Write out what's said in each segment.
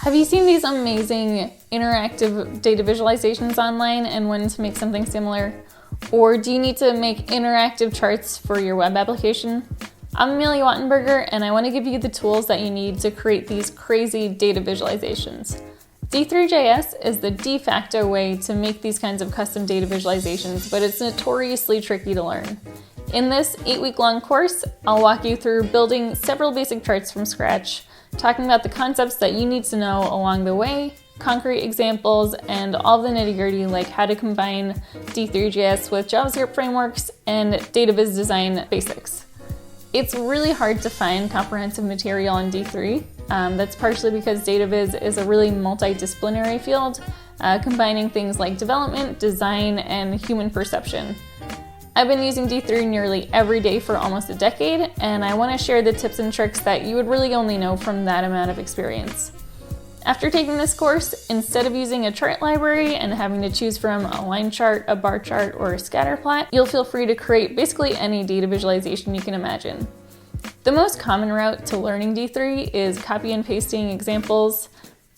Have you seen these amazing interactive data visualizations online and wanted to make something similar? Or do you need to make interactive charts for your web application? I'm Amelia Wattenberger, and I want to give you the tools that you need to create these crazy data visualizations. D3JS is the de facto way to make these kinds of custom data visualizations, but it's notoriously tricky to learn. In this 8-week-long course, I'll walk you through building several basic charts from scratch, talking about the concepts that you need to know along the way, concrete examples, and all the nitty-gritty like how to combine D3JS with JavaScript frameworks and database design basics. It's really hard to find comprehensive material in D3. That's partially because database is a really multidisciplinary field, combining things like development, design, and human perception. I've been using D3 nearly every day for almost a decade, and I want to share the tips and tricks that you would really only know from that amount of experience. After taking this course, instead of using a chart library and having to choose from a line chart, a bar chart, or a scatter plot, you'll feel free to create basically any data visualization you can imagine. The most common route to learning D3 is copy and pasting examples,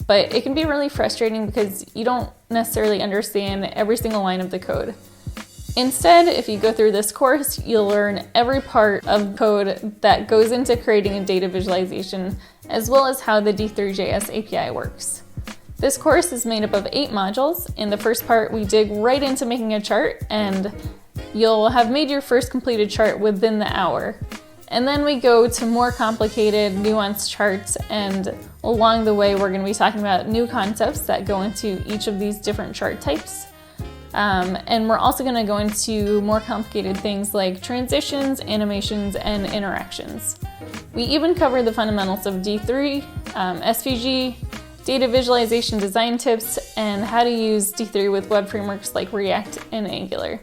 but it can be really frustrating because you don't necessarily understand every single line of the code. Instead, if you go through this course, you'll learn every part of code that goes into creating a data visualization, as well as how the D3JS API works. This course is made up of 8 modules. In the first part, we dig right into making a chart, and you'll have made your first completed chart within the hour. And then we go to more complicated, nuanced charts, and along the way, we're going to be talking about new concepts that go into each of these different chart types. And we're also going to go into more complicated things like transitions, animations, and interactions. We even cover the fundamentals of D3, SVG, data visualization design tips, and how to use D3 with web frameworks like React and Angular.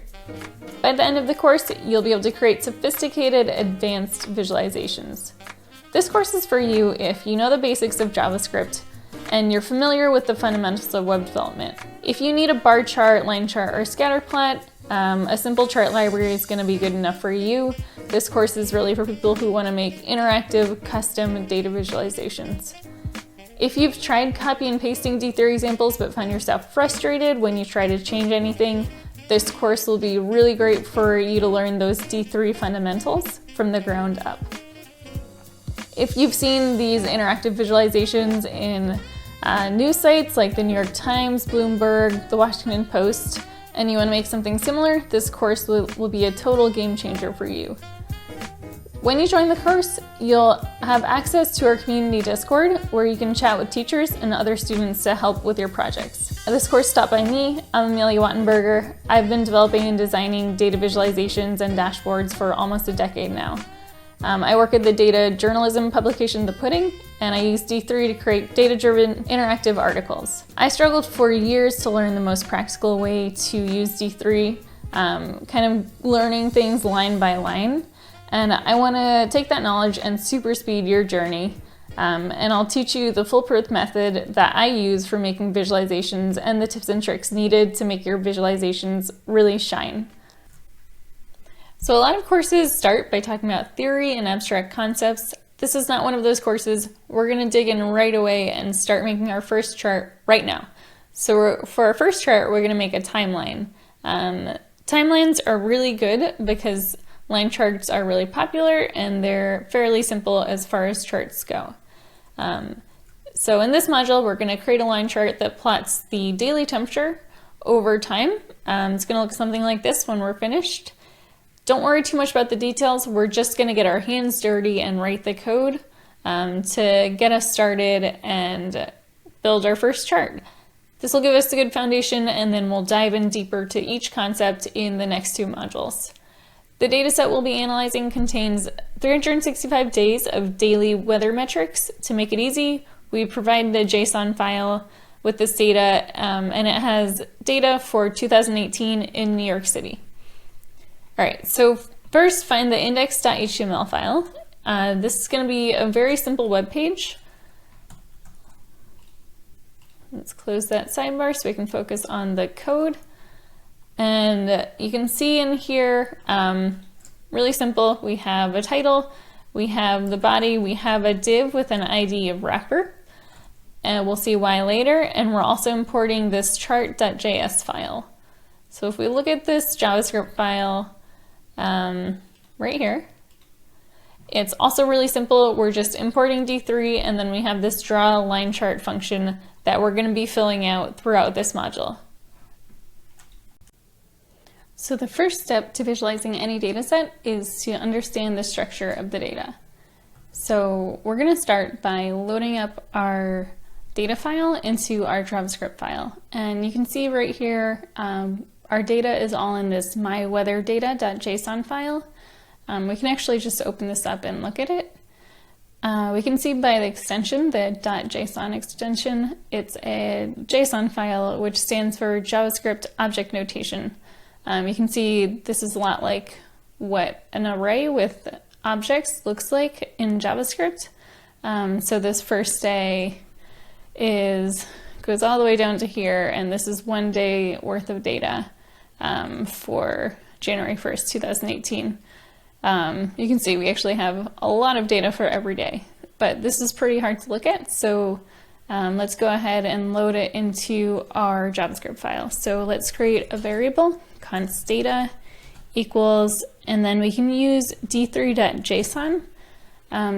By the end of the course, you'll be able to create sophisticated, advanced visualizations. This course is for you if you know the basics of JavaScript and you're familiar with the fundamentals of web development. If you need a bar chart, line chart, or scatter plot, a simple chart library is going to be good enough for you. This course is really for people who want to make interactive, custom data visualizations. If you've tried copy and pasting D3 examples but find yourself frustrated when you try to change anything, this course will be really great for you to learn those D3 fundamentals from the ground up. If you've seen these interactive visualizations in news sites like the New York Times, Bloomberg, the Washington Post, and you want to make something similar, this course will be a total game changer for you. When you join the course, you'll have access to our community Discord where you can chat with teachers and other students to help with your projects. This course taught by me, I'm Amelia Wattenberger. I've been developing and designing data visualizations and dashboards for almost a decade now. I work at the data journalism publication The Pudding, and I use D3 to create data-driven interactive articles. I struggled for years to learn the most practical way to use D3, kind of learning things line by line. And I want to take that knowledge and super speed your journey. And I'll teach you the foolproof method that I use for making visualizations and the tips and tricks needed to make your visualizations really shine. So a lot of courses start by talking about theory and abstract concepts. This is not one of those courses. We're going to dig in right away and start making our first chart right now. So for our first chart, we're going to make a timeline. Timelines are really good because line charts are really popular and they're fairly simple as far as charts go. So in this module, we're going to create a line chart that plots the daily temperature over time. It's going to look something like this when we're finished. Don't worry too much about the details. We're just going to get our hands dirty and write the code to get us started and build our first chart. This will give us a good foundation, and then we'll dive in deeper to each concept in the next 2 modules. The dataset we'll be analyzing contains 365 days of daily weather metrics. To make it easy, we provide the JSON file with this data, and it has data for 2018 in New York City. All right, so first find the index.html file. This is going to be a very simple web page. Let's close that sidebar so we can focus on the code. And you can see in here, really simple, we have a title, we have the body, we have a div with an ID of wrapper. and we'll see why later. And we're also importing this chart.js file. So if we look at this JavaScript file right here, it's also really simple. We're just importing D3, and then we have this draw line chart function that we're going to be filling out throughout this module. So the first step to visualizing any data set is to understand the structure of the data. So we're going to start by loading up our data file into our JavaScript file. And you can see right here, our data is all in this myweatherdata.json file. We can actually just open this up and look at it. We can see by the extension, the .json extension, it's a JSON file, which stands for JavaScript Object Notation. You can see this is a lot like what an array with objects looks like in JavaScript. So this first day goes all the way down to here, and this is 1 day worth of data for January 1st, 2018. You can see we actually have a lot of data for every day, but this is pretty hard to look at. So let's go ahead and load it into our JavaScript file. So let's create a variable, const data equals, and then we can use d3.json.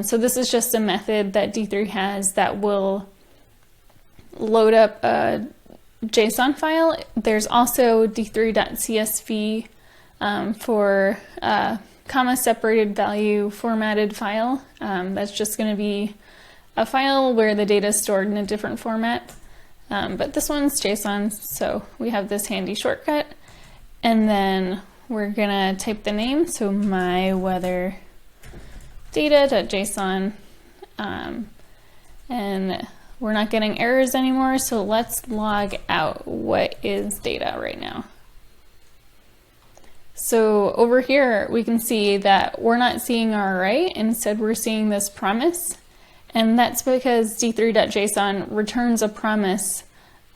So this is just a method that D3 has that will load up a JSON file. There's also d3.csv for comma separated value formatted file. That's just going to be a file where the data is stored in a different format. But this one's JSON, so we have this handy shortcut. And then we're going to type the name, so myweatherdata.json. And we're not getting errors anymore, so let's log out what is data right now. So over here, we can see that we're not seeing our array, instead we're seeing this promise. And that's because d3.json returns a promise.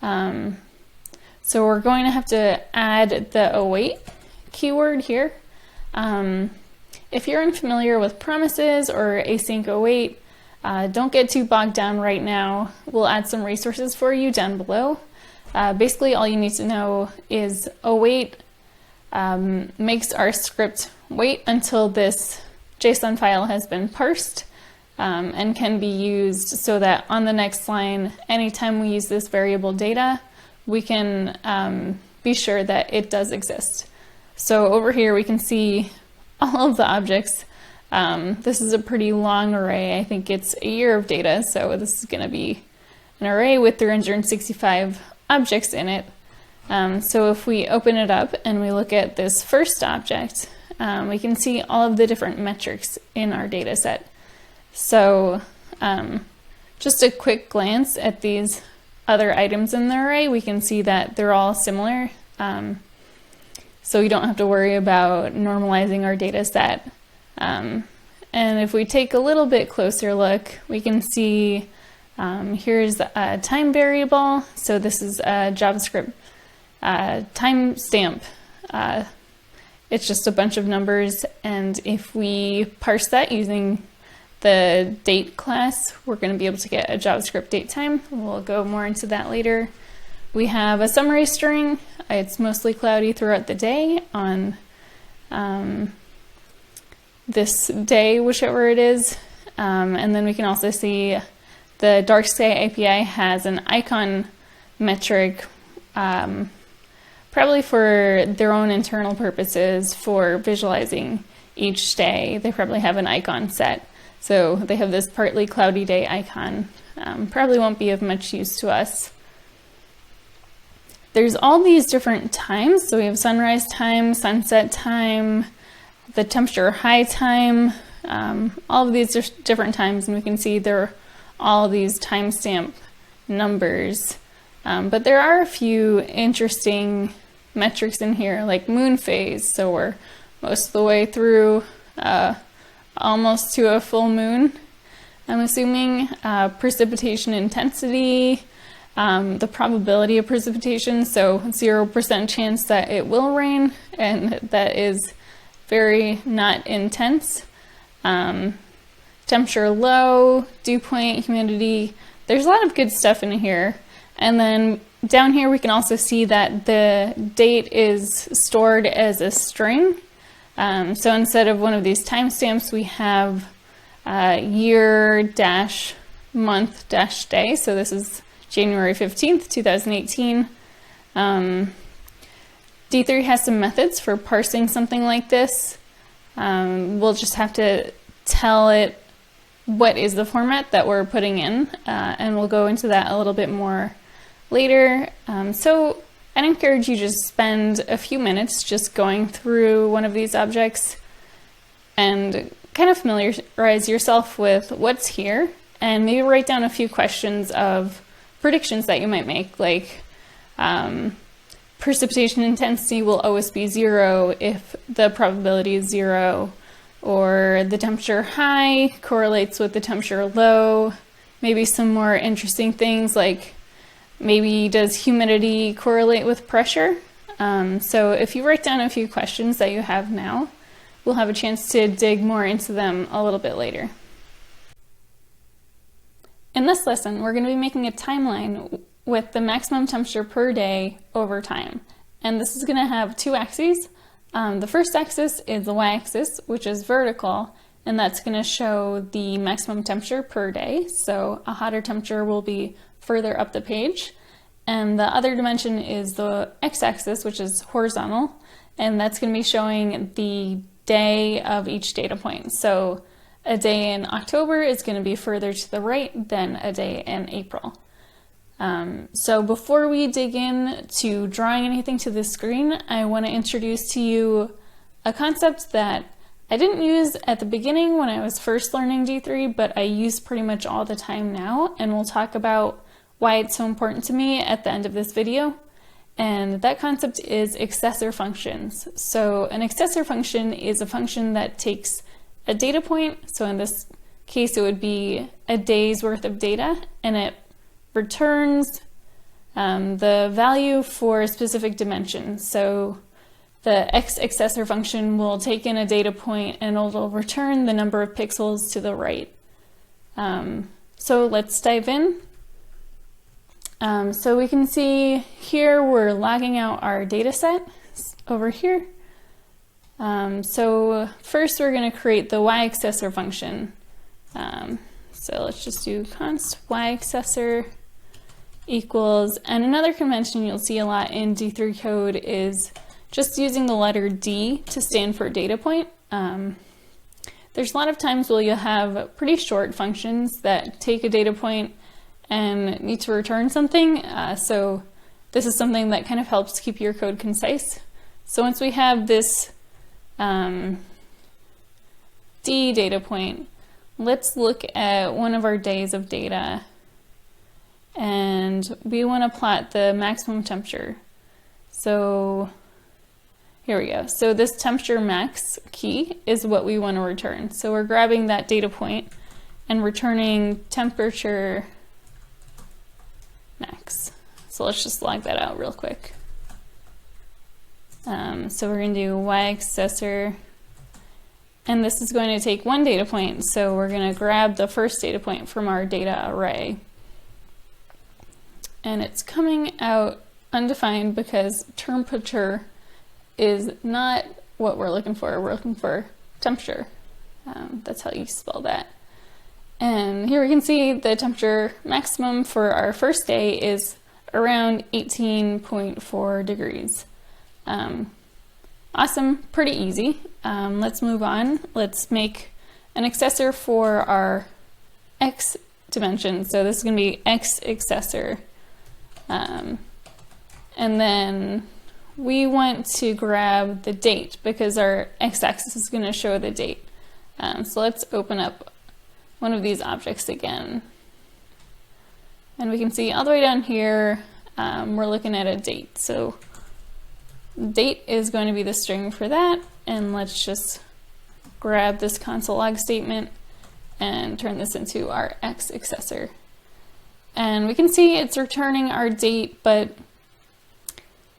So we're going to have to add the await keyword here. If you're unfamiliar with promises or async await, don't get too bogged down right now. We'll add some resources for you down below. Basically, all you need to know is await makes our script wait until this JSON file has been parsed and can be used so that on the next line, anytime we use this variable data, we can be sure that it does exist. So over here, we can see all of the objects. This is a pretty long array. I think it's a year of data, so this is going to be an array with 365 objects in it. So if we open it up and we look at this first object, we can see all of the different metrics in our data set. So just a quick glance at these other items in the array, we can see that they're all similar. So we don't have to worry about normalizing our data set. And if we take a little bit closer look, we can see here's a time variable. So this is a JavaScript timestamp. It's just a bunch of numbers, and if we parse that using the date class, we're going to be able to get a JavaScript date time. We'll go more into that later. We have a summary string. It's mostly cloudy throughout the day on this day, whichever it is. And then we can also see the Dark Sky API has an icon metric, probably for their own internal purposes for visualizing each day. They probably have an icon set. So they have this partly cloudy day icon. Probably won't be of much use to us. There's all these different times. So we have sunrise time, sunset time, the temperature high time, all of these different times, and we can see there are all these timestamp numbers. But there are a few interesting metrics in here, like moon phase. So we're most of the way through almost to a full moon, I'm assuming. Precipitation intensity, the probability of precipitation, so 0% chance that it will rain, and that is very not intense. Temperature low, dew point, humidity, there's a lot of good stuff in here. And then down here we can also see that the date is stored as a string. So instead of one of these timestamps, we have year-month-day. So this is January 15th, 2018. D3 has some methods for parsing something like this. We'll just have to tell it what is the format that we're putting in, and we'll go into that a little bit more later. So I'd encourage you to just spend a few minutes just going through one of these objects and kind of familiarize yourself with what's here, and maybe write down a few questions of predictions that you might make, like precipitation intensity will always be 0 if the probability is 0, or the temperature high correlates with the temperature low. Maybe some more interesting things like maybe does humidity correlate with pressure? So if you write down a few questions that you have now, we'll have a chance to dig more into them a little bit later. In this lesson, we're going to be making a timeline with the maximum temperature per day over time. And this is going to have two axes. The first axis is the y-axis, which is vertical, and that's going to show the maximum temperature per day. So a hotter temperature will be further up the page. And the other dimension is the x-axis, which is horizontal, and that's going to be showing the day of each data point. So a day in October is going to be further to the right than a day in April. So before we dig in to drawing anything to the screen, I want to introduce to you a concept that I didn't use at the beginning when I was first learning D3, but I use pretty much all the time now, and we'll talk about why it's so important to me at the end of this video. And that concept is accessor functions. So an accessor function is a function that takes a data point, so in this case it would be a day's worth of data, and it returns the value for a specific dimension. So the x accessor function will take in a data point and it'll return the number of pixels to the right. So let's dive in. So we can see here we're logging out our data set over here. So first we're going to create the y-accessor function. So let's just do const y-accessor equals, and another convention you'll see a lot in D3 code is just using the letter D to stand for data point. There's a lot of times where you'll have pretty short functions that take a data point and need to return something. So this is something that kind of helps keep your code concise. So once we have this D data point, let's look at one of our days of data, and we want to plot the maximum temperature. So here we go. So this temperature max key is what we want to return. So we're grabbing that data point and returning temperature max. So let's just log that out real quick. So we're going to do y-accessor, and this is going to take one data point. So we're going to grab the first data point from our data array. And it's coming out undefined because temperature is not what we're looking for. We're looking for temperature. That's how you spell that. And here we can see the temperature maximum for our first day is around 18.4 degrees. Awesome, pretty easy. Let's move on. Let's make an accessor for our x dimension. So this is going to be x accessor. And then we want to grab the date because our x-axis is going to show the date. So let's open up one of these objects again. And we can see all the way down here, we're looking at a date. So date is going to be the string for that. And let's just grab this console log statement and turn this into our x accessor. And we can see it's returning our date, but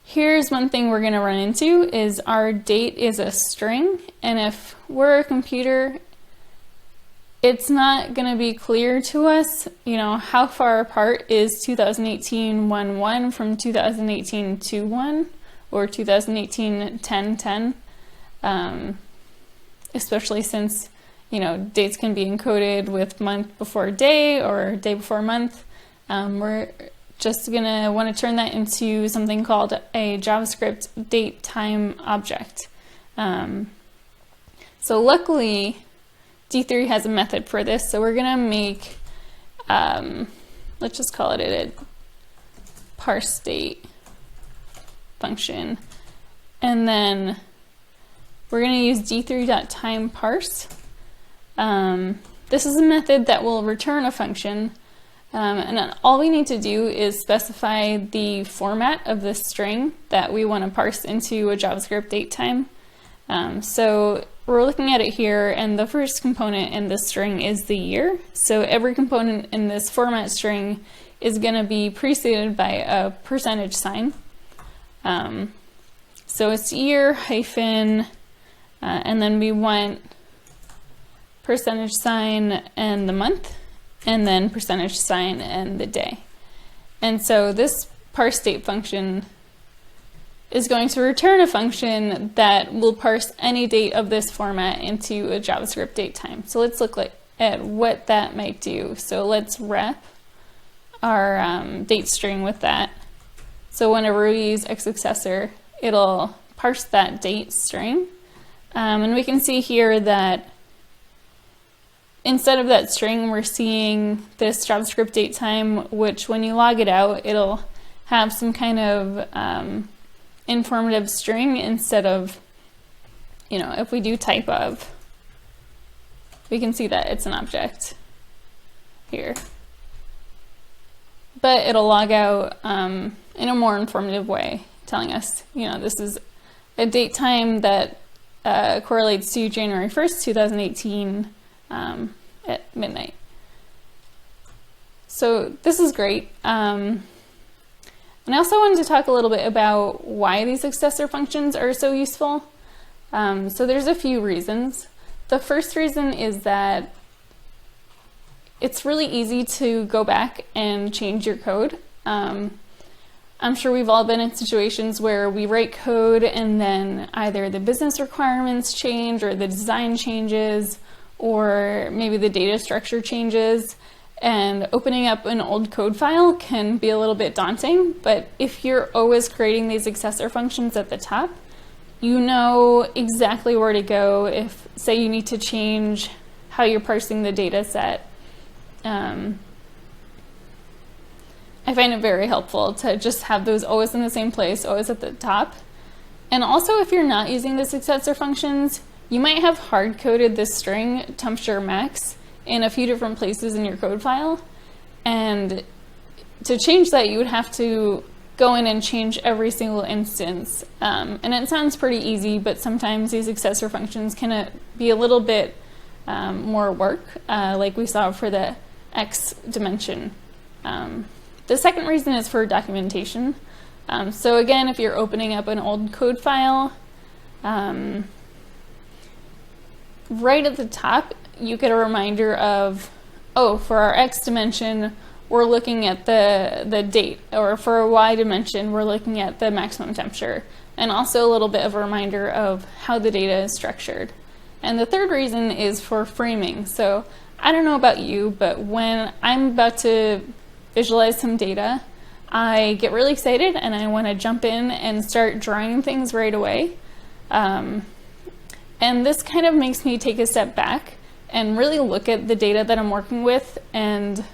here's one thing we're going to run into is our date is a string, and if we're a computer, it's not going to be clear to us, how far apart is 2018 1-1 from 2018 2-1 or 2018 10-10, especially since, dates can be encoded with month before day or day before month. We're just going to want to turn that into something called a JavaScript date time object. So luckily, D3 has a method for this, so we're gonna make, let's just call it a parse date function, and then we're gonna use d3.timeParse. This is a method that will return a function, and then all we need to do is specify the format of the string that we want to parse into a JavaScript datetime. So we're looking at it here, and the first component in this string is the year. So every component in this format string is going to be preceded by a percentage sign. So it's year hyphen, and then we want percentage sign and the month, and then percentage sign and the day. And so this parse date function is going to return a function that will parse any date of this format into a JavaScript datetime. So let's look at what that might do. So let's wrap our date string with that. So whenever we use xSuccessor, it'll parse that date string. And we can see here that instead of that string, we're seeing this JavaScript datetime, which when you log it out, it'll have some kind of informative string instead of, if we do type of, we can see that it's an object here. But it'll log out in a more informative way, telling us, this is a date time that correlates to January 1st, 2018 at midnight. So this is great. And I also wanted to talk a little bit about why these successor functions are so useful. So there's a few reasons. The first reason is that it's really easy to go back and change your code. I'm sure we've all been in situations where we write code and then either the business requirements change or the design changes or maybe the data structure changes. And opening up an old code file can be a little bit daunting, but if you're always creating these successor functions at the top, you know exactly where to go if, say, you need to change how you're parsing the data set. I find it very helpful to just have those always in the same place, always at the top. And also, if you're not using the successor functions, you might have hard-coded this string, temperature max, in a few different places in your code file. And to change that, you would have to go in and change every single instance. And it sounds pretty easy, but sometimes these successor functions can be a little bit more work, like we saw for the X dimension. The second reason is for documentation. So again, if you're opening up an old code file, right at the top, you get a reminder of, oh, for our X dimension, we're looking at the date, or for a Y dimension, we're looking at the maximum temperature, and also a little bit of a reminder of how the data is structured. And the third reason is for framing. So I don't know about you, but when I'm about to visualize some data, I get really excited and I want to jump in and start drawing things right away. And this kind of makes me take a step back and really look at the data that I'm working with and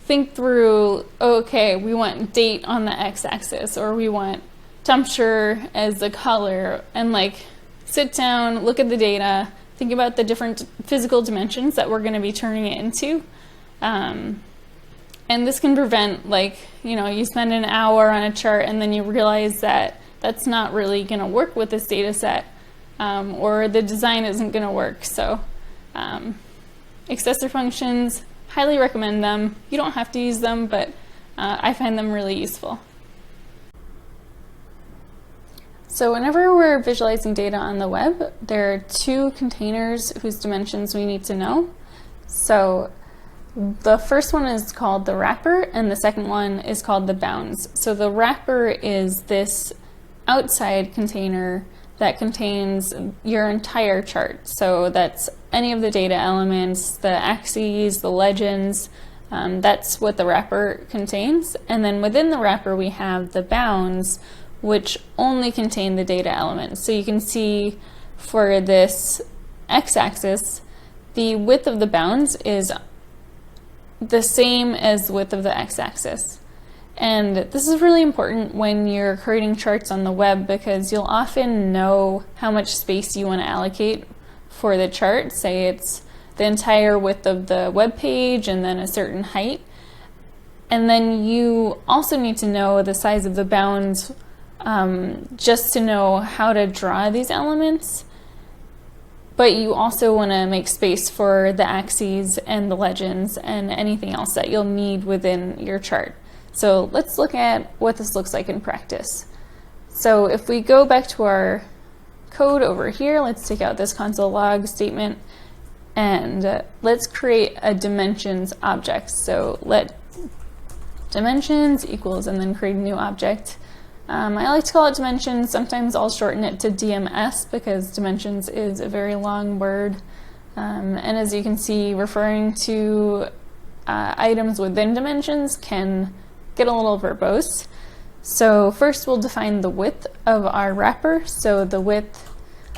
think through, okay, we want date on the x-axis, or we want temperature as the color, and like sit down, look at the data, think about the different physical dimensions that we're going to be turning it into. And this can prevent, like, you spend an hour on a chart and then you realize that that's not really going to work with this data set, or the design isn't going to work. So successor functions, highly recommend them. You don't have to use them, but I find them really useful. So whenever we're visualizing data on the web, there are two containers whose dimensions we need to know. So the first one is called the wrapper, and the second one is called the bounds. So the wrapper is this outside container that contains your entire chart. So that's any of the data elements, the axes, the legends, that's what the wrapper contains. And then within the wrapper we have the bounds, which only contain the data elements. So you can see for this x-axis, the width of the bounds is the same as the width of the x-axis. And this is really important when you're creating charts on the web, because you'll often know how much space you want to allocate for the chart. Say it's the entire width of the web page and then a certain height. And then you also need to know the size of the bounds just to know how to draw these elements. But you also want to make space for the axes and the legends and anything else that you'll need within your chart. So let's look at what this looks like in practice. So if we go back to our code over here, let's take out this console log statement and let's create a dimensions object. So let dimensions equals and then create a new object. I like to call it dimensions. Sometimes I'll shorten it to DMS because dimensions is a very long word. And as you can see, referring to items within dimensions can get a little verbose. So first we'll define the width of our wrapper. So the width,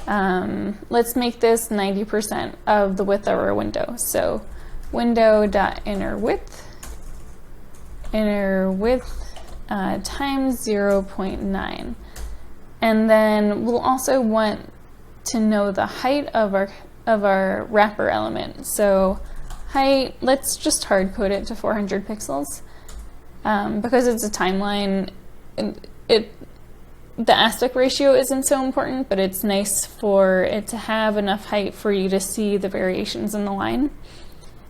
let's make this 90% of the width of our window. So window.inner width times 0.9. And then we'll also want to know the height of our wrapper element. So height, let's just hard code it to 400 pixels. Because it's a timeline, the aspect ratio isn't so important, but it's nice for it to have enough height for you to see the variations in the line.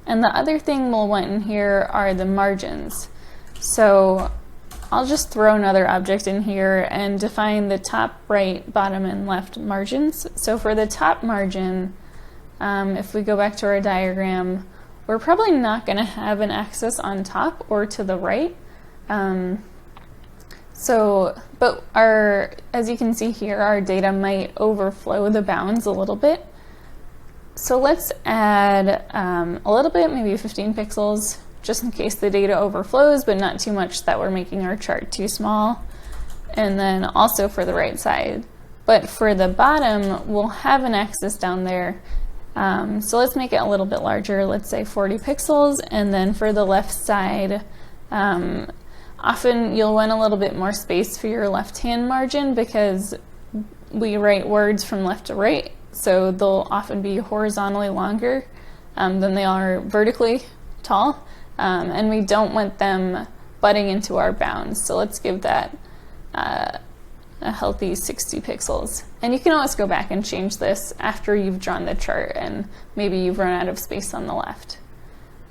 And the other thing we'll want in here are the margins. So I'll just throw another object in here and define the top, right, bottom, and left margins. So for the top margin, if we go back to our diagram, we're probably not going to have an axis on top or to the right. But as you can see here, our data might overflow the bounds a little bit. So let's add a little bit, maybe 15 pixels, just in case the data overflows, but not too much that we're making our chart too small. And then also for the right side. But for the bottom, we'll have an axis down there. So let's make it a little bit larger, let's say 40 pixels. And then for the left side, often you'll want a little bit more space for your left-hand margin because we write words from left to right, so they'll often be horizontally longer than they are vertically tall, and we don't want them butting into our bounds. So let's give that a healthy 60 pixels. And you can always go back and change this after you've drawn the chart and maybe you've run out of space on the left.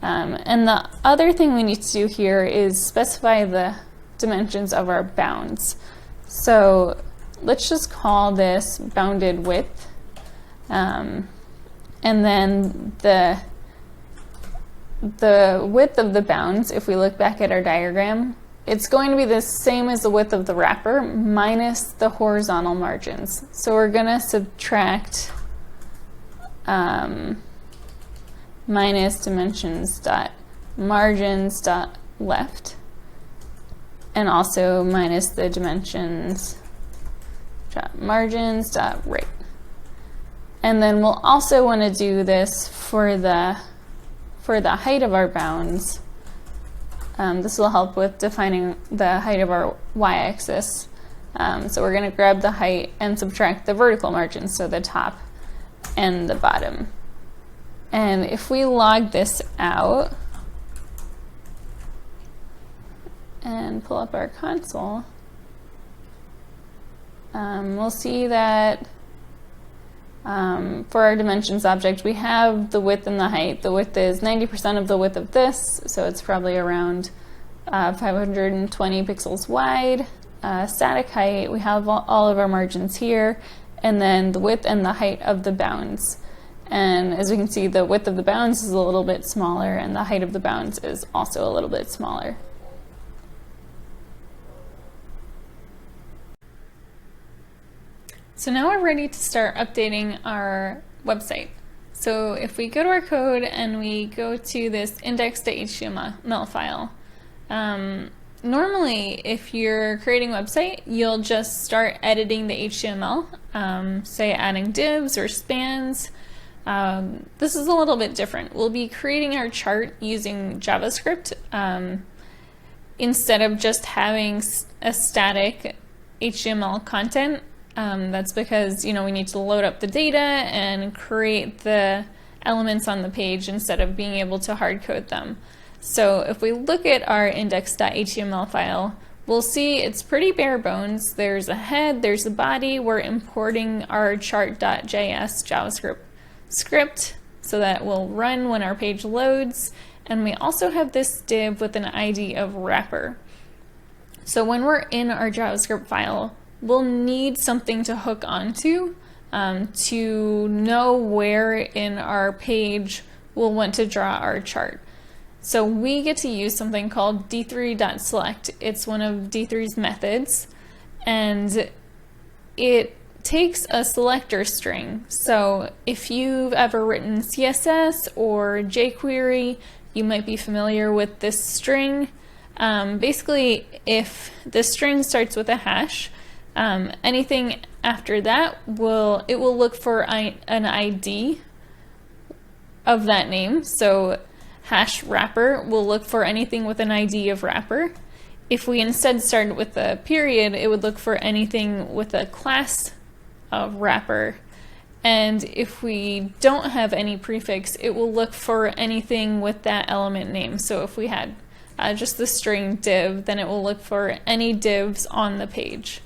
And the other thing we need to do here is specify the dimensions of our bounds. So let's just call this bounded width. And then the width of the bounds, if we look back at our diagram, it's going to be the same as the width of the wrapper minus the horizontal margins. So we're going to subtract minus dimensions dot margins dot left, and also minus the dimensions dot margins dot right. And then we'll also want to do this for the height of our bounds. This will help with defining the height of our y-axis. So we're going to grab the height and subtract the vertical margins, so the top and the bottom. And if we log this out and pull up our console, we'll see that for our dimensions object, we have the width and the height. The width is 90% of the width of this, so it's probably around 520 pixels wide. Static height, we have all of our margins here, and then the width and the height of the bounds. And as we can see, the width of the bounds is a little bit smaller and the height of the bounds is also a little bit smaller. So now we're ready to start updating our website. So if we go to our code and we go to this index.html file, normally if you're creating a website, you'll just start editing the HTML, say adding divs or spans. This is a little bit different. We'll be creating our chart using JavaScript instead of just having a static HTML content. That's because, we need to load up the data and create the elements on the page instead of being able to hard code them. So if we look at our index.html file, we'll see it's pretty bare bones. There's a head, there's a body. We're importing our chart.js JavaScript script so that will run when our page loads. And we also have this div with an ID of wrapper. So when we're in our JavaScript file, we'll need something to hook onto to know where in our page we'll want to draw our chart. So we get to use something called d3.select. It's one of D3's methods, and it takes a selector string. So if you've ever written CSS or jQuery, you might be familiar with this string. Basically, if the string starts with a hash, anything after that will look for an ID of that name. So hash wrapper will look for anything with an ID of wrapper. If we instead started with a period, it would look for anything with a class of wrapper. And if we don't have any prefix, it will look for anything with that element name. So if we had just the string div, then it will look for any divs on the page.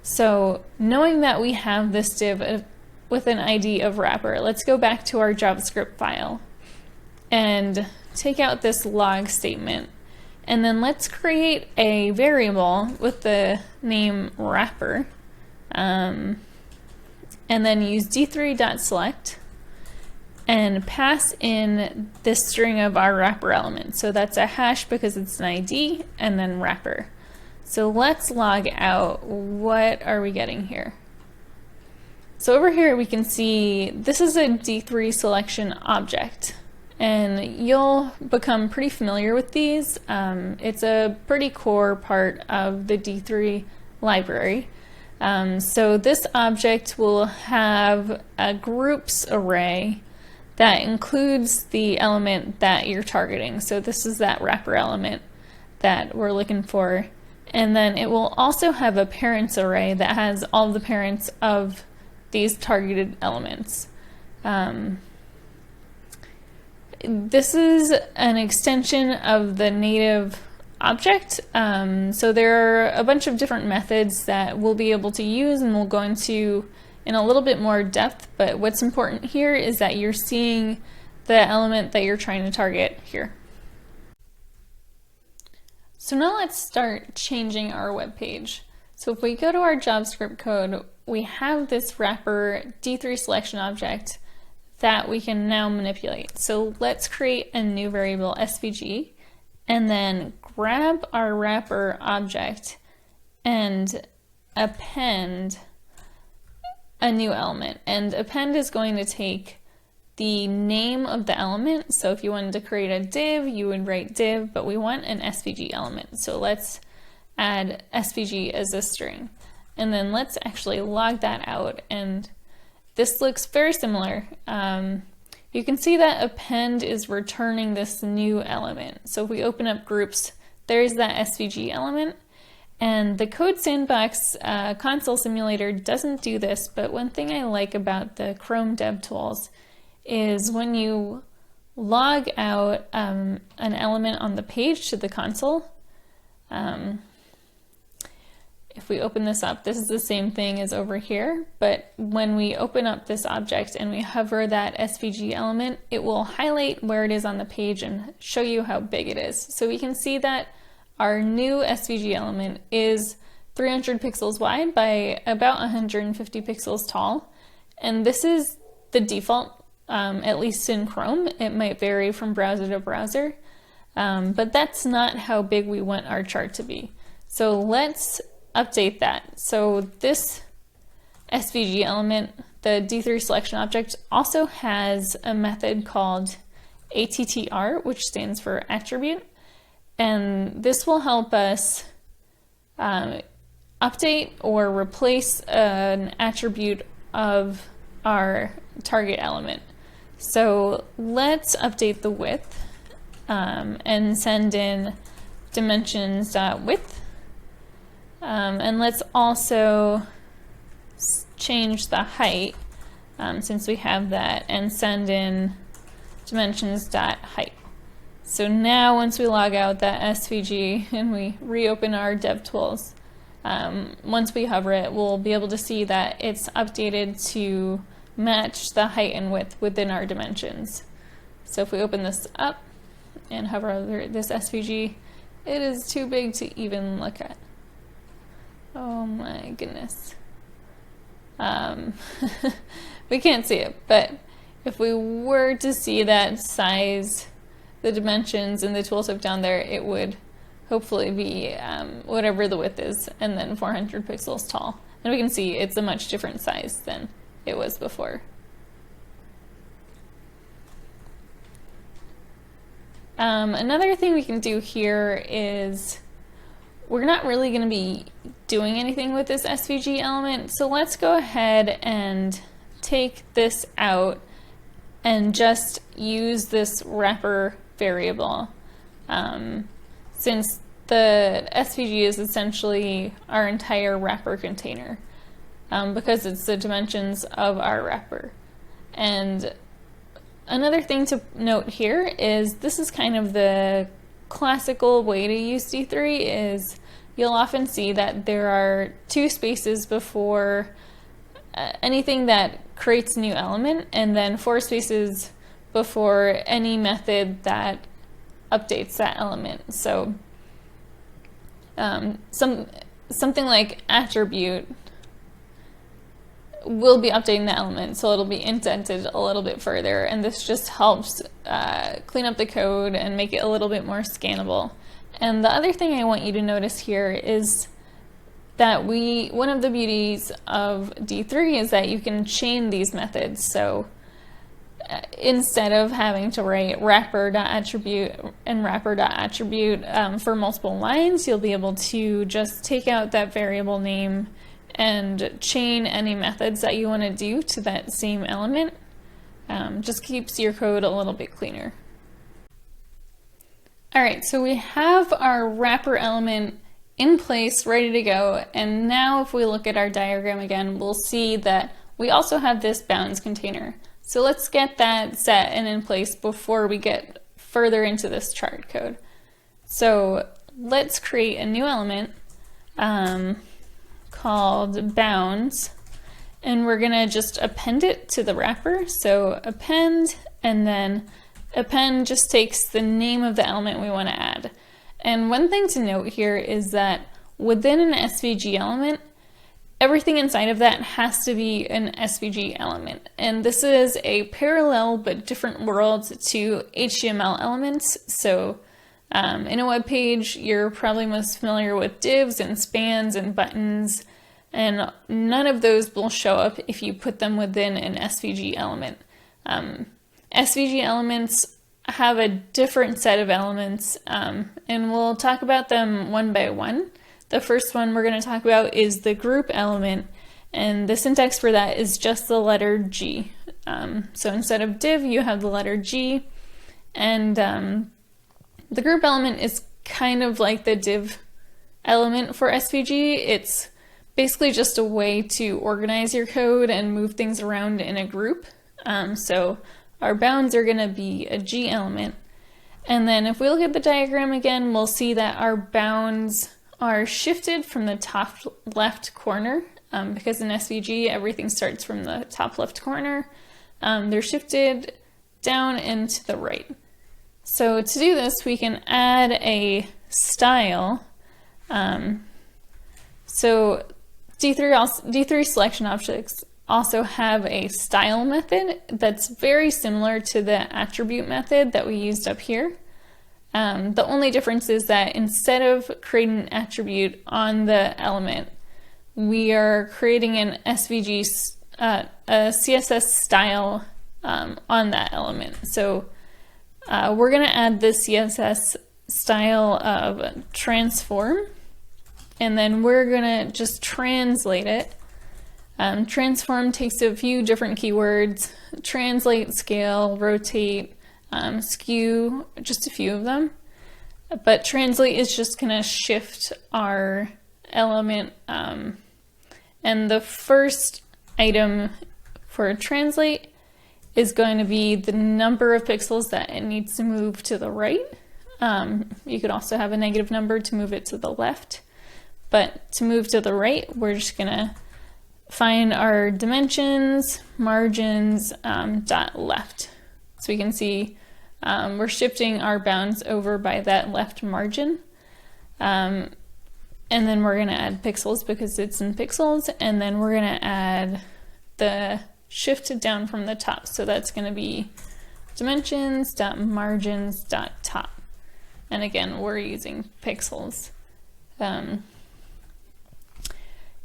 So knowing that we have this div with an ID of wrapper, let's go back to our JavaScript file and take out this log statement. And then let's create a variable with the name wrapper. And then use d3.select and pass in this string of our wrapper element. So that's a hash because it's an ID, and then wrapper. So let's log out. What are we getting here? So over here we can see this is a D3 selection object, and you'll become pretty familiar with these. It's a pretty core part of the D3 library. So this object will have a groups array that includes the element that you're targeting. So this is that wrapper element that we're looking for. And then it will also have a parents array that has all the parents of these targeted elements. This is an extension of the native object. So there are a bunch of different methods that we'll be able to use, and we'll go into in a little bit more depth, but what's important here is that you're seeing the element that you're trying to target here. So now let's start changing our web page. So if we go to our JavaScript code, we have this wrapper D3 selection object that we can now manipulate. So let's create a new variable SVG and then grab our wrapper object and append a new element. And append is going to take the name of the element. So if you wanted to create a div, you would write div, but we want an SVG element. So let's add SVG as a string. And then let's actually log that out. And this looks very similar. You can see that append is returning this new element. So if we open up groups, there's that SVG element. And the Code Sandbox console simulator doesn't do this, but one thing I like about the Chrome DevTools is when you log out an element on the page to the console, if we open this up, this is the same thing as over here, but when we open up this object and we hover that SVG element, it will highlight where it is on the page and show you how big it is. So we can see that our new SVG element is 300 pixels wide by about 150 pixels tall. And this is the default, at least in Chrome. It might vary from browser to browser, but that's not how big we want our chart to be. So let's update that. So this SVG element, the D3 selection object, also has a method called attr, which stands for attribute, and this will help us update or replace an attribute of our target element. So let's update the width and send in dimensions.width, and let's also change the height since we have that, and send in dimensions.height. So now once we log out that SVG and we reopen our DevTools, once we hover it, we'll be able to see that it's updated to match the height and width within our dimensions. So if we open this up and hover over this SVG, it is too big to even look at. Oh my goodness. We can't see it, but if we were to see that size, the dimensions and the tooltip down there, it would hopefully be whatever the width is, and then 400 pixels tall. And we can see it's a much different size than it was before. Another thing we can do here is, we're not really going to be doing anything with this SVG element, so let's go ahead and take this out and just use this wrapper variable. Since the SVG is essentially our entire wrapper container, because it's the dimensions of our wrapper. And another thing to note here is this is kind of the classical way to use D3 is you'll often see that there are 2 spaces before anything that creates a new element, and then 4 spaces before any method that updates that element. So something like attribute will be updating the element, so it'll be indented a little bit further, and this just helps clean up the code and make it a little bit more scannable. And the other thing I want you to notice here is that one of the beauties of D3 is that you can chain these methods. So instead of having to write wrapper.attribute and wrapper.attribute for multiple lines, you'll be able to just take out that variable name and chain any methods that you want to do to that same element. Just keeps your code a little bit cleaner. Alright, so we have our wrapper element in place, ready to go, and now if we look at our diagram again, we'll see that we also have this bounds container. So let's get that set and in place before we get further into this chart code. So let's create a new element called bounds, and we're gonna just append it to the wrapper. So append, and then append just takes the name of the element we want to add. And one thing to note here is that within an SVG element, everything inside of that has to be an SVG element. And this is a parallel but different world to HTML elements. So in a web page, you're probably most familiar with divs and spans and buttons, and none of those will show up if you put them within an SVG element. SVG elements have a different set of elements, and we'll talk about them one by one. The first one we're going to talk about is the group element, and the syntax for that is just the letter G. So instead of div, you have the letter G, and the group element is kind of like the div element for SVG. It's basically just a way to organize your code and move things around in a group. So our bounds are going to be a G element. And then if we look at the diagram again, we'll see that our bounds are shifted from the top left corner, because in SVG everything starts from the top left corner. They're shifted down and to the right. So to do this, we can add a style. So D3 selection also have a style method that's very similar to the attribute method that we used up here. The only difference is that instead of creating an attribute on the element, we are creating an SVG, a CSS style on that element. So we're going to add the CSS style of transform, and then we're going to just translate it. Transform takes a few different keywords: translate, scale, rotate, skew, just a few of them. But translate is just going to shift our element. And the first item for translate is going to be the number of pixels that it needs to move to the right. You could also have a negative number to move it to the left. But to move to the right, we're just going to find our dimensions, margins, dot left. So we can see we're shifting our bounds over by that left margin. And then we're going to add pixels because it's in pixels. And then we're going to add the shift down from the top. So that's going to be dimensions dot margins dot top. And again, we're using pixels.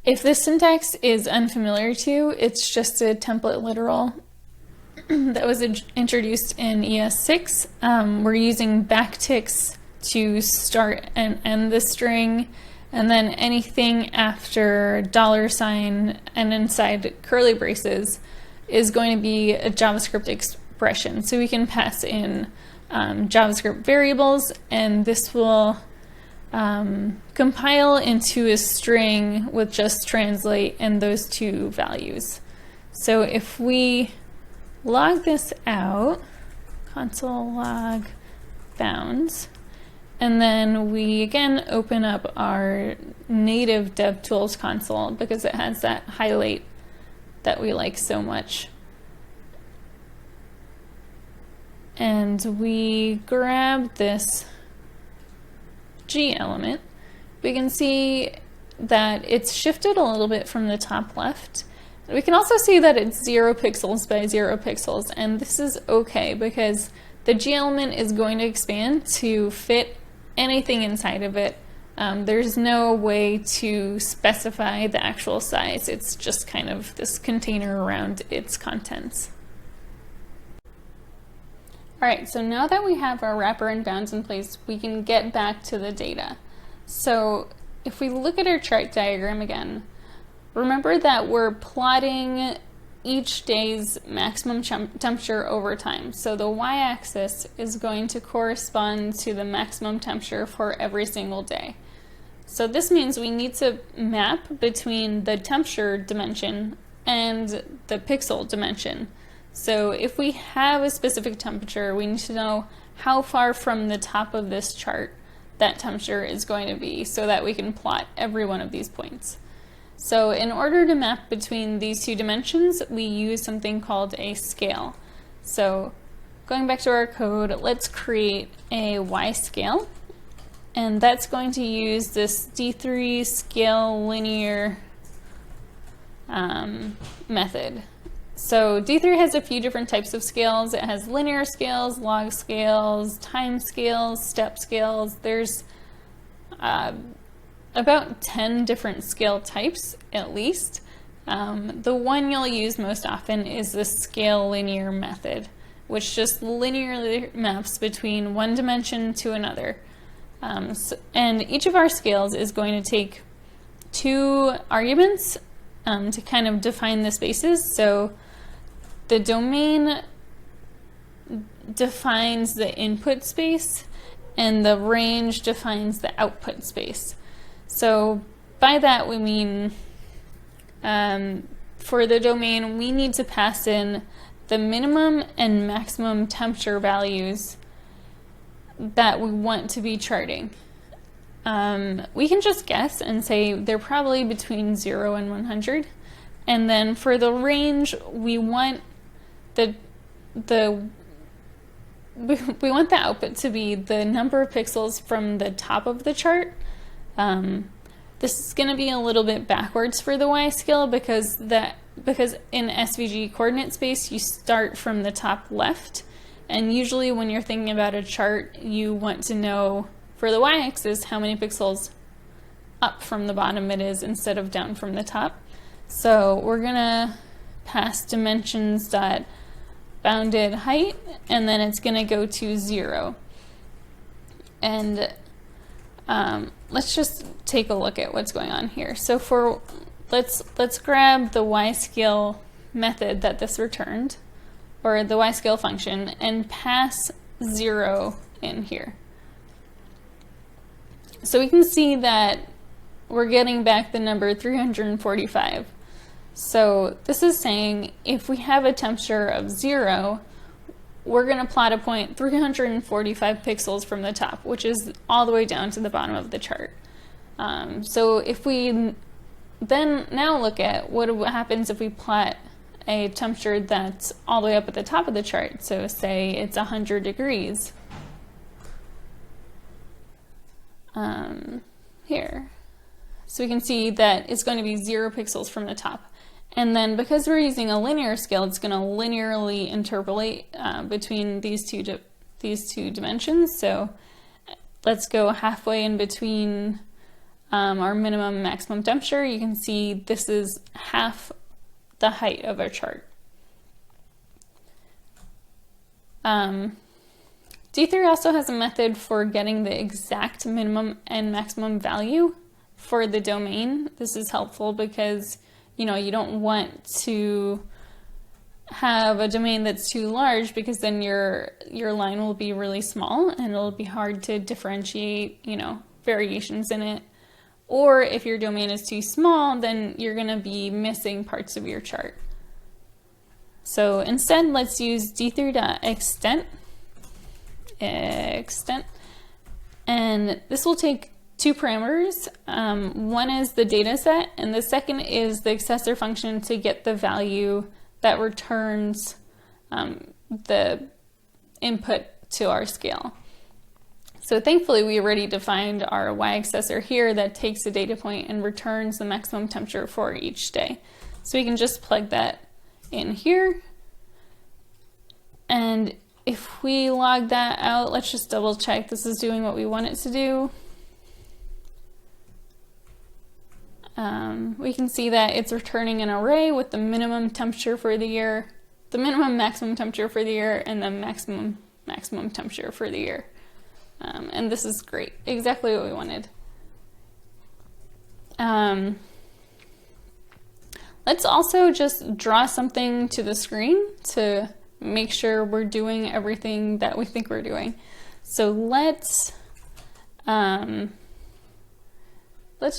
If this syntax is unfamiliar to you, it's just a template literal that was introduced in ES6. We're using backticks to start and end the string, and then anything after $sign and inside curly braces is going to be a JavaScript expression. So we can pass in JavaScript variables, and this will compile into a string with just translate and those two values. So if we log this out, console log bounds, and then we again open up our native DevTools console because it has that highlight that we like so much. And we grab this G element, we can see that it's shifted a little bit from the top left. We can also see that it's 0 pixels by 0 pixels, and this is okay because the G element is going to expand to fit anything inside of it. There's no way to specify the actual size. It's just kind of this container around its contents. All right, so now that we have our wrapper and bounds in place, we can get back to the data. So if we look at our chart diagram again, remember that we're plotting each day's maximum temperature over time. So the y-axis is going to correspond to the maximum temperature for every single day. So this means we need to map between the temperature dimension and the pixel dimension. So if we have a specific temperature, we need to know how far from the top of this chart that temperature is going to be so that we can plot every one of these points. So in order to map between these two dimensions, we use something called a scale. So going back to our code, let's create a Y scale. And that's going to use this D3 scale linear method. So D3 has a few different types of scales. It has linear scales, log scales, time scales, step scales. There's about 10 different scale types at least. The one you'll use most often is the scale linear method, which just linearly maps between one dimension to another. And each of our scales is going to take 2 arguments to kind of define the spaces. So the domain defines the input space and the range defines the output space. So by that we mean for the domain we need to pass in the minimum and maximum temperature values that we want to be charting. We can just guess and say they're probably between 0 and 100. And then for the range, we want the output to be the number of pixels from the top of the chart. This is going to be a little bit backwards for the Y scale because that because in SVG coordinate space, you start from the top left. And usually when you're thinking about a chart, you want to know for the y-axis how many pixels up from the bottom it is instead of down from the top. So we're gonna pass dimensions dot bounded height, and then it's gonna go to 0. And let's just take a look at what's going on here. So let's grab the y-scale method that this returned, or the y-scale function, and pass 0 in here. So we can see that we're getting back the number 345. So this is saying if we have a temperature of 0, we're going to plot a point 345 pixels from the top, which is all the way down to the bottom of the chart. So if we then now look at what happens if we plot a temperature that's all the way up at the top of the chart, so say it's 100 degrees. Here. So we can see that it's going to be 0 pixels from the top. And then because we're using a linear scale, it's going to linearly interpolate between these two dimensions. So let's go halfway in between our minimum and maximum temperature. You can see this is half the height of our chart. D3 also has a method for getting the exact minimum and maximum value for the domain. This is helpful because you don't want to have a domain that's too large, because then your line will be really small and it'll be hard to differentiate variations in it. Or if your domain is too small, then you're going to be missing parts of your chart. So instead, let's use d3.extent. And this will take 2 parameters. One is the data set, and the second is the accessor function to get the value that returns the input to our scale. So thankfully we already defined our y-accessor here that takes a data point and returns the maximum temperature for each day. So we can just plug that in here. And if we log that out, let's just double check this is doing what we want it to do. We can see that it's returning an array with the minimum temperature for the year, the minimum maximum temperature for the year, and the maximum temperature for the year. And this is great, exactly what we wanted. Let's also just draw something to the screen to make sure we're doing everything that we think we're doing. So let's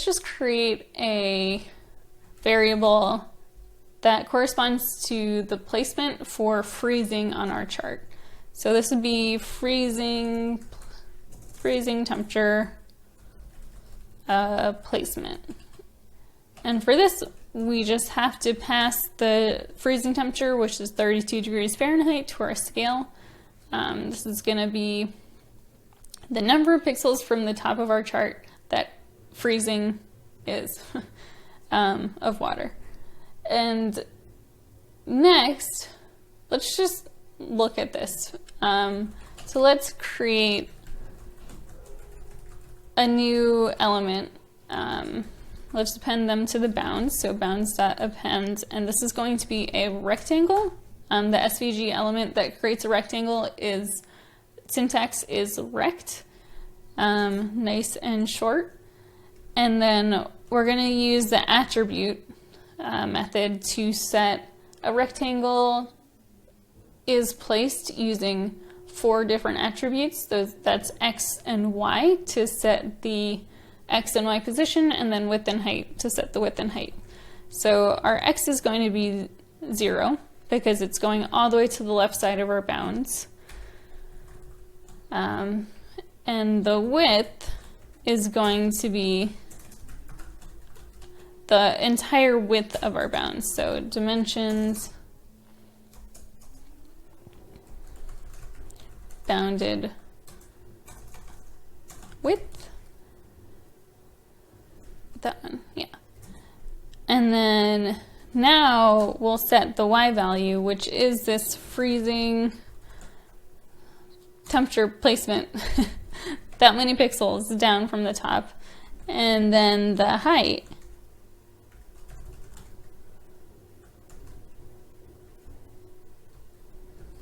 just create a variable that corresponds to the placement for freezing on our chart. So this would be freezing temperature placement. And for this, we just have to pass the freezing temperature, which is 32 degrees Fahrenheit, to our scale. This is going to be the number of pixels from the top of our chart that freezing is of water. And next, let's just look at this. So let's create a new element. Let's append them to the bounds. So bounds.append, and this is going to be a rectangle. The SVG element that creates a rectangle is syntax is rect, nice and short. And then we're going to use the attribute method to set a rectangle is placed using 4 different attributes. That's x and y to set the x and y position, and then width and height to set the width and height. So our x is going to be 0 because it's going all the way to the left side of our bounds. And the width is going to be the entire width of our bounds. So dimensions, bounded width, that one, yeah. And then Now we'll set the Y value, which is this freezing temperature placement, that many pixels down from the top. And then the height,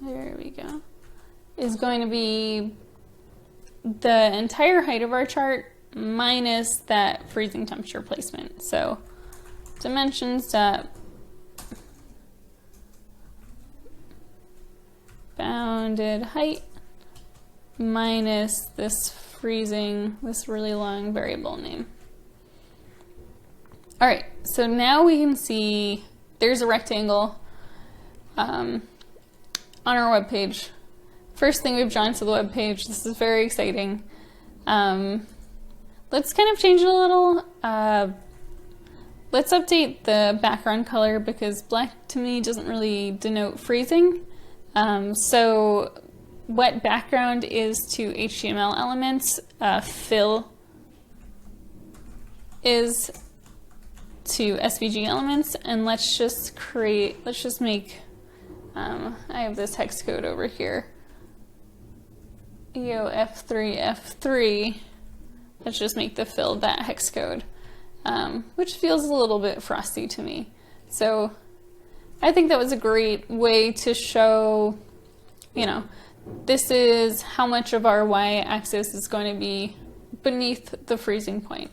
there we go, is going to be the entire height of our chart minus that freezing temperature placement. So dimensions dot bounded height minus this freezing, this really long variable name. All right, so now we can see there's a rectangle on our web page. First thing we've drawn to the web page. This is very exciting. Let's kind of change it a little. Let's update the background color because black to me doesn't really denote freezing. So what background is to HTML elements, fill is to SVG elements, and let's just make, I have this hex code over here, F3, let's just make the fill that hex code, which feels a little bit frosty to me. So I think that was a great way to show, you know, this is how much of our y-axis is going to be beneath the freezing point.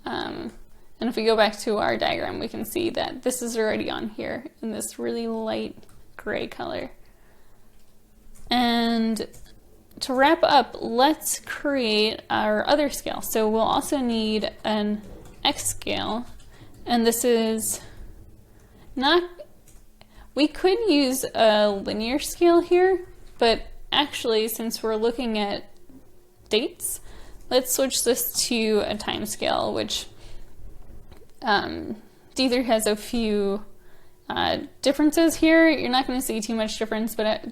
And if we go back to our diagram, we can see that this is already on here in this really light gray color. And to wrap up, let's create our other scale. So we'll also need an X scale, and this is not, we could use a linear scale here, but actually, since we're looking at dates, let's switch this to a time scale, which D3 has a few differences here. You're not going to see too much difference, but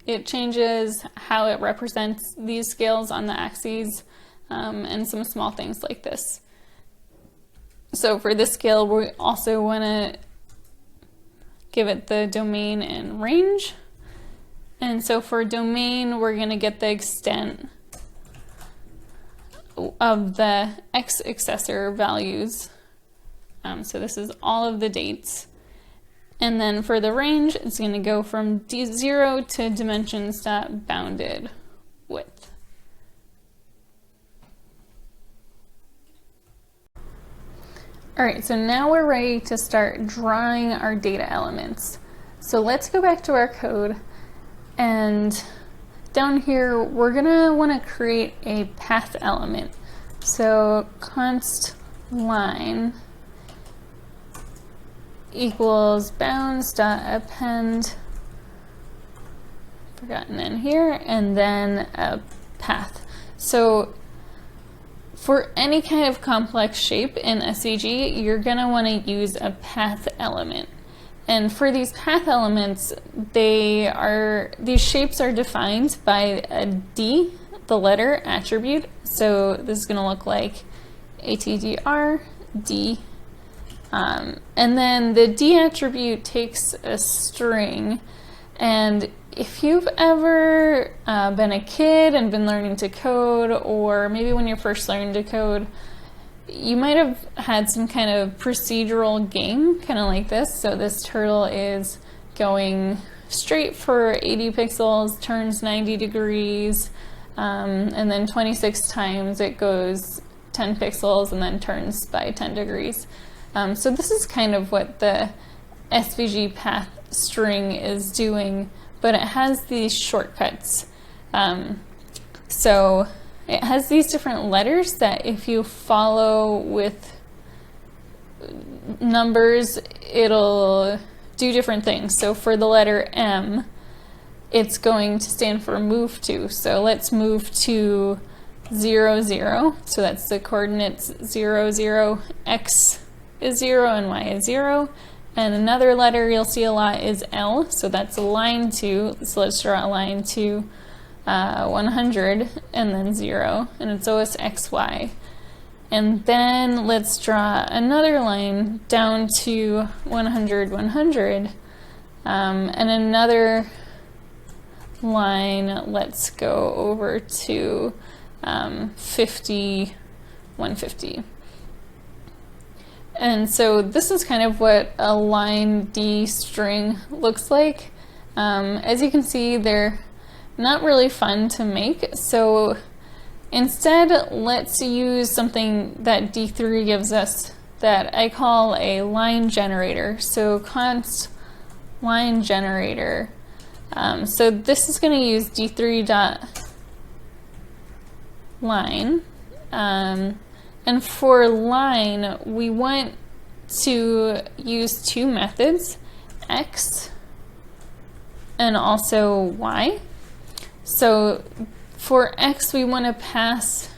it changes how it represents these scales on the axes and some small things like this. So for this scale, we also want to give it the domain and range. And so for domain, we're going to get the extent of the X accessor values. So this is all of the dates. And then for the range, it's going to go from D0 to dimensions.bounded width. All right, so now we're ready to start drawing our data elements. So let's go back to our code, and down here, we're gonna wanna create a path element. So const line equals bounds.append, forgotten in here, and then a path. So for any kind of complex shape in SVG, you're gonna wanna use a path element. And for these path elements, these shapes are defined by a D, the letter attribute. So this is gonna look like ATDR, D. And then the D attribute takes a string, and if you've ever been a kid and been learning to code, or maybe when you're first learning to code, you might have had some kind of procedural game, kind of like this. So this turtle is going straight for 80 pixels, turns 90 degrees, and then 26 times it goes 10 pixels and then turns by 10 degrees. So this is kind of what the SVG path string is doing, but it has these shortcuts. So it has these different letters that if you follow with numbers, it'll do different things. So for the letter M, it's going to stand for move to. So let's move to 0, 0. So that's the coordinates 0, 0, X is 0 and Y is 0. And another letter you'll see a lot is L. So that's a line to. So let's draw a line to 100 and then 0, and it's always XY. And then let's draw another line down to 100, 100. And another line, let's go over to 50, 150. And so this is kind of what a line D string looks like. As you can see, they're not really fun to make. So instead, let's use something that D3 gives us that I call a line generator. So const line generator. So this is going to use D3.line. And for line, we want to use two methods, x and also y. So for x, we want to pass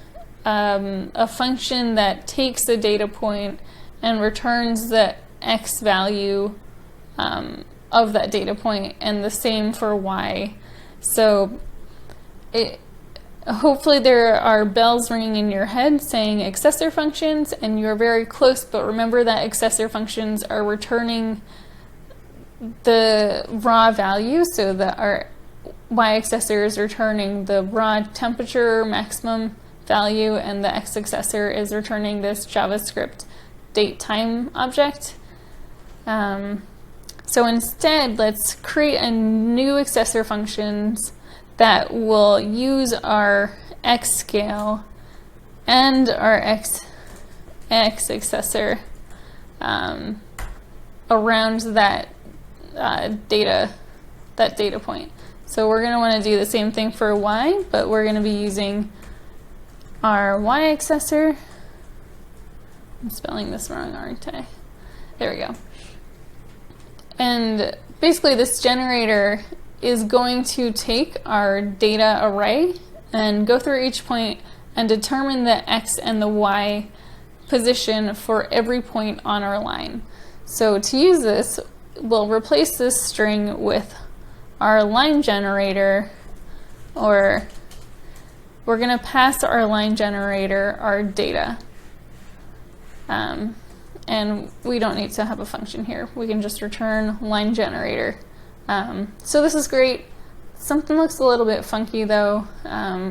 a function that takes a data point and returns the x value of that data point, and the same for y. So hopefully there are bells ringing in your head saying accessor functions, and you're very close, but remember that accessor functions are returning the raw value, so that our y accessor is returning the raw temperature maximum value, and the x accessor is returning this JavaScript date time object. So instead, let's create a new accessor functions that will use our x scale and our x accessor around that data point. So we're going to want to do the same thing for y, but we're going to be using our y accessor. I'm spelling this wrong, aren't I? There we go. And basically this generator is going to take our data array and go through each point and determine the x and the y position for every point on our line. So to use this, we'll replace this string with our line generator, or we're going to pass our line generator our data. And we don't need to have a function here. We can just return line generator. So this is great. Something looks a little bit funky though.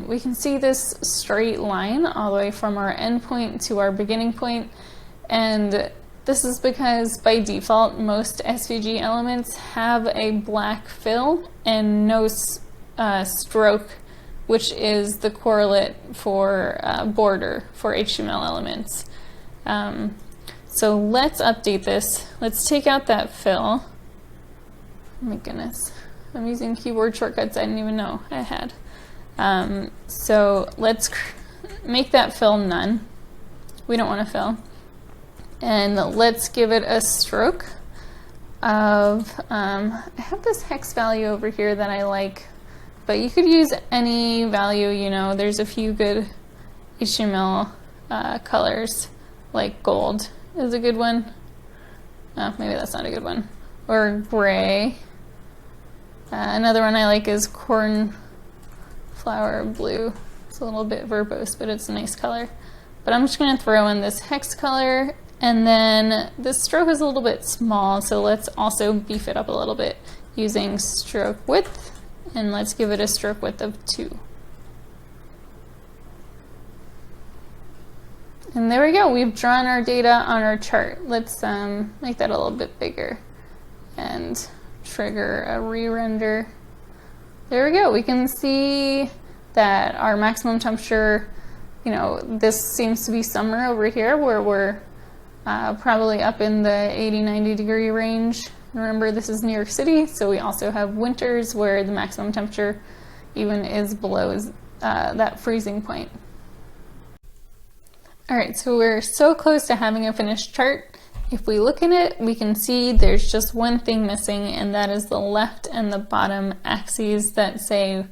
We can see this straight line all the way from our endpoint to our beginning point. And this is because by default, most SVG elements have a black fill and no stroke, which is the correlate for border for HTML elements. So let's update this. Let's take out that fill. Oh my goodness, I'm using keyboard shortcuts I didn't even know I had. So let's make that fill none. We don't want to fill. And let's give it a stroke of, I have this hex value over here that I like, but you could use any value, you know, there's a few good HTML colors, like gold is a good one. Oh, maybe that's not a good one. Or gray. Another one I like is cornflower blue. It's a little bit verbose, but it's a nice color. But I'm just going to throw in this hex color, and then this stroke is a little bit small, so let's also beef it up a little bit using stroke width, and let's give it a stroke width of 2. And there we go, we've drawn our data on our chart. Let's make that a little bit bigger and trigger a re-render. There we go, we can see that our maximum temperature, you know, this seems to be summer over here where we're probably up in the 80-90 degree range. Remember, this is New York City, so we also have winters where the maximum temperature even is below that freezing point. All right, so we're so close to having a finished chart. If we look at it, we can see there's just one thing missing, and that is the left and the bottom axes that say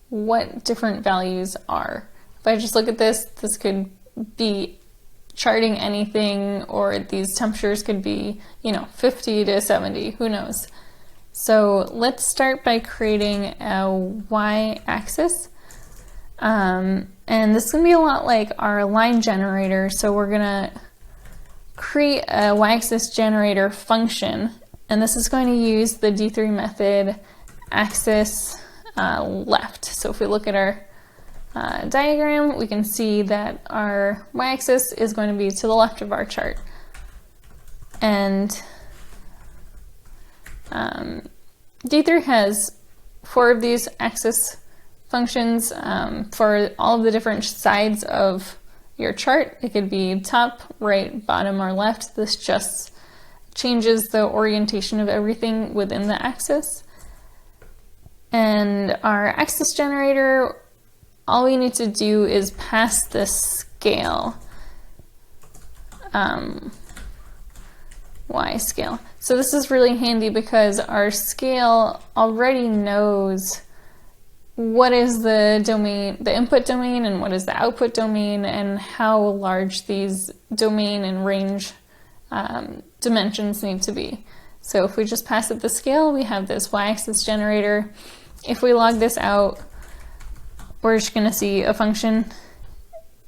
what different values are. If I just look at this, this could be charting anything, or these temperatures could be, you know, 50 to 70, who knows. So let's start by creating a y-axis. And this is going to be a lot like our line generator. So we're going to create a y-axis generator function, and this is going to use the D3 method axis left. So if we look at our diagram, we can see that our y-axis is going to be to the left of our chart. And D3 has 4 of these axis functions for all of the different sides of your chart. It could be top, right, bottom, or left. This just changes the orientation of everything within the axis. And our axis generator, all we need to do is pass the scale, y scale. So this is really handy because our scale already knows what is the domain, the input domain, and what is the output domain, and how large these domain and range dimensions need to be. So if we just pass it the scale, we have this y-axis generator. If we log this out, we're just going to see a function,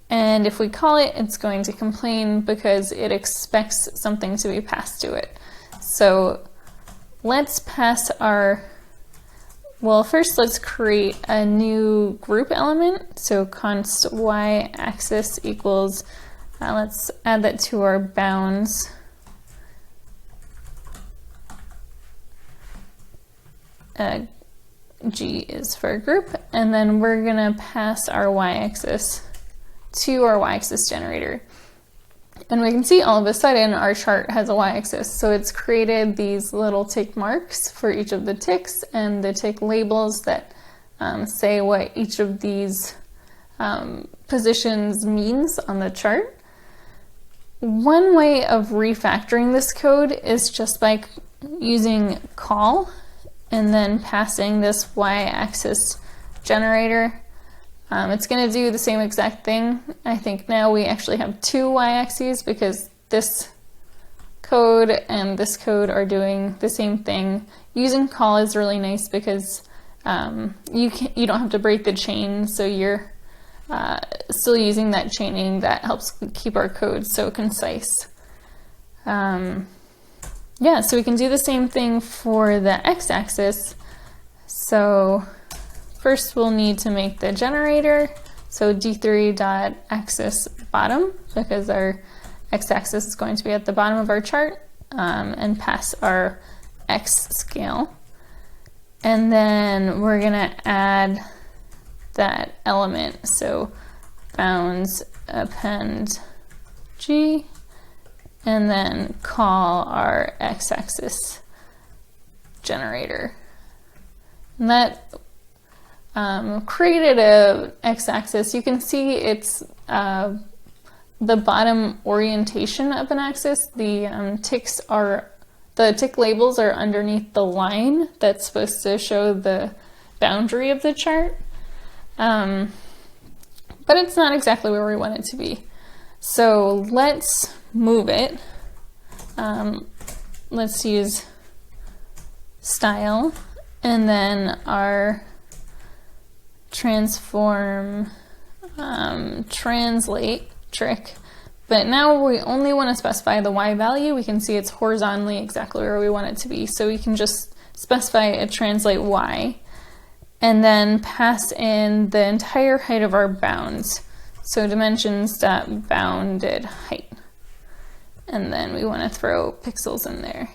and if we call it, it's going to complain because it expects something to be passed to it. So let's pass our, well, first let's create a new group element. So const y-axis equals, let's add that to our bounds. G is for group, and then we're gonna pass our y-axis to our y-axis generator. And we can see all of a sudden our chart has a y-axis. So it's created these little tick marks for each of the ticks and the tick labels that say what each of these positions means on the chart. One way of refactoring this code is just by using call and then passing this y-axis generator. It's going to do the same exact thing. I think now we actually have 2 y-axes because this code and this code are doing the same thing. Using call is really nice because you don't have to break the chain, so you're still using that chaining that helps keep our code so concise. Yeah, so we can do the same thing for the x-axis. So first we'll need to make the generator. So d3.axis bottom, because our x-axis is going to be at the bottom of our chart, and pass our x scale. And then we're gonna add that element. So bounds append g, and then call our x-axis generator. And that created a x-axis. You can see it's the bottom orientation of an axis. The tick labels are underneath the line that's supposed to show the boundary of the chart. But it's not exactly where we want it to be. So let's move it. Let's use style and then our transform translate trick. But now we only want to specify the y value. We can see it's horizontally exactly where we want it to be. So we can just specify a translate y and then pass in the entire height of our bounds. So dimensions.bounded height. And then we want to throw pixels in there.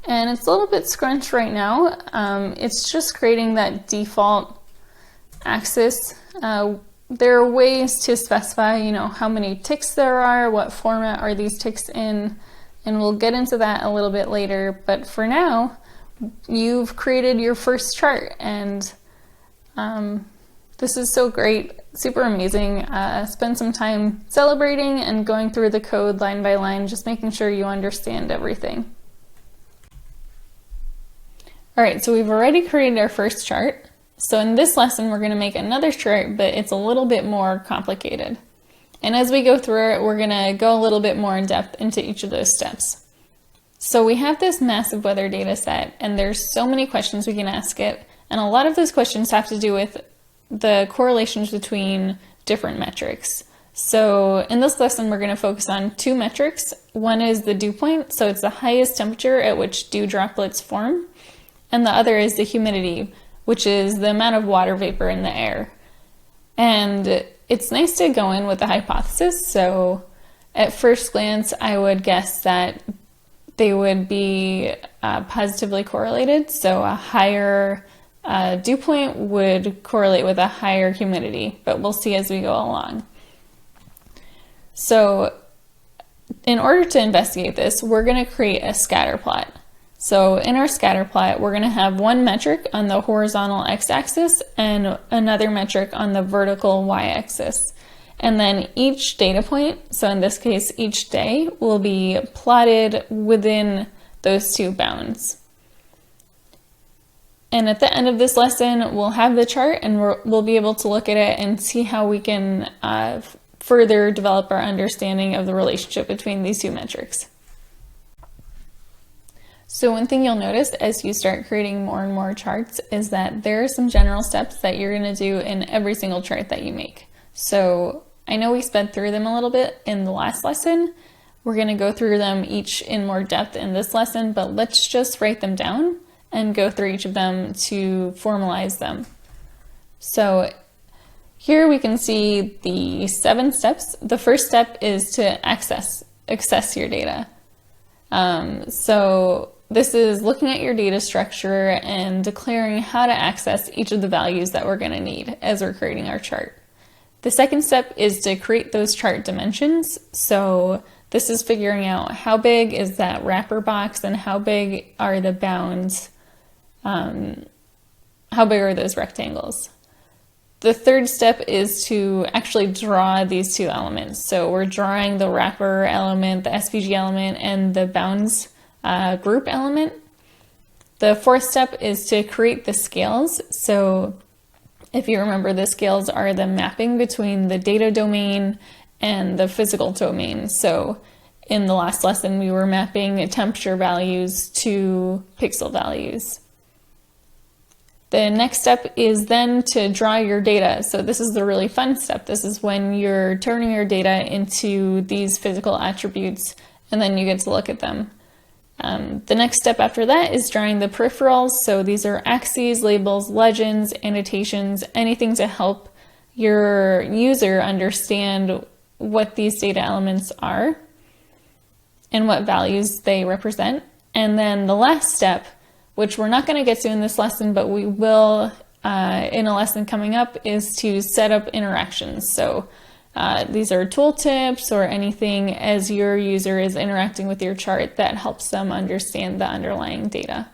And it's a little bit scrunched right now. It's just creating that default axis. There are ways to specify, how many ticks there are, what format are these ticks in, and we'll get into that a little bit later. But for now, you've created your first chart, and this is so great, super amazing. Spend some time celebrating and going through the code line by line, just making sure you understand everything. All right, so we've already created our first chart. So in this lesson, we're going to make another chart, but it's a little bit more complicated. And as we go through it, we're going to go a little bit more in depth into each of those steps. So we have this massive weather data set, and there's so many questions we can ask it. And a lot of those questions have to do with the correlations between different metrics. So in this lesson, we're going to focus on two metrics. One is the dew point, so it's the highest temperature at which dew droplets form. And the other is the humidity, which is the amount of water vapor in the air. And it's nice to go in with a hypothesis. So at first glance, I would guess that they would be positively correlated. So a higher dew point would correlate with a higher humidity, but we'll see as we go along. So in order to investigate this, we're going to create a scatter plot. So in our scatter plot, we're going to have one metric on the horizontal x-axis and another metric on the vertical y-axis. And then each data point, so in this case each day, will be plotted within those two bounds. And at the end of this lesson, we'll have the chart and we'll be able to look at it and see how we can further develop our understanding of the relationship between these two metrics. So one thing you'll notice as you start creating more and more charts is that there are some general steps that you're going to do in every single chart that you make. So I know we sped through them a little bit in the last lesson. We're going to go through them each in more depth in this lesson, but let's just write them down and go through each of them to formalize them. So here we can see the 7 steps. The first step is to access your data. So this is looking at your data structure and declaring how to access each of the values that we're going to need as we're creating our chart. The second step is to create those chart dimensions. So this is figuring out how big is that wrapper box and how big are the bounds, how big are those rectangles. The third step is to actually draw these two elements. So we're drawing the wrapper element, the SVG element, and the bounds group element. The fourth step is to create the scales. So if you remember, the scales are the mapping between the data domain and the physical domain. So in the last lesson, we were mapping temperature values to pixel values. The next step is then to draw your data. So this is the really fun step. This is when you're turning your data into these physical attributes and then you get to look at them. The next step after that is drawing the peripherals. So these are axes, labels, legends, annotations, anything to help your user understand what these data elements are and what values they represent. And then the last step, which we're not going to get to in this lesson, but we will in a lesson coming up, is to set up interactions. So these are tooltips or anything as your user is interacting with your chart that helps them understand the underlying data.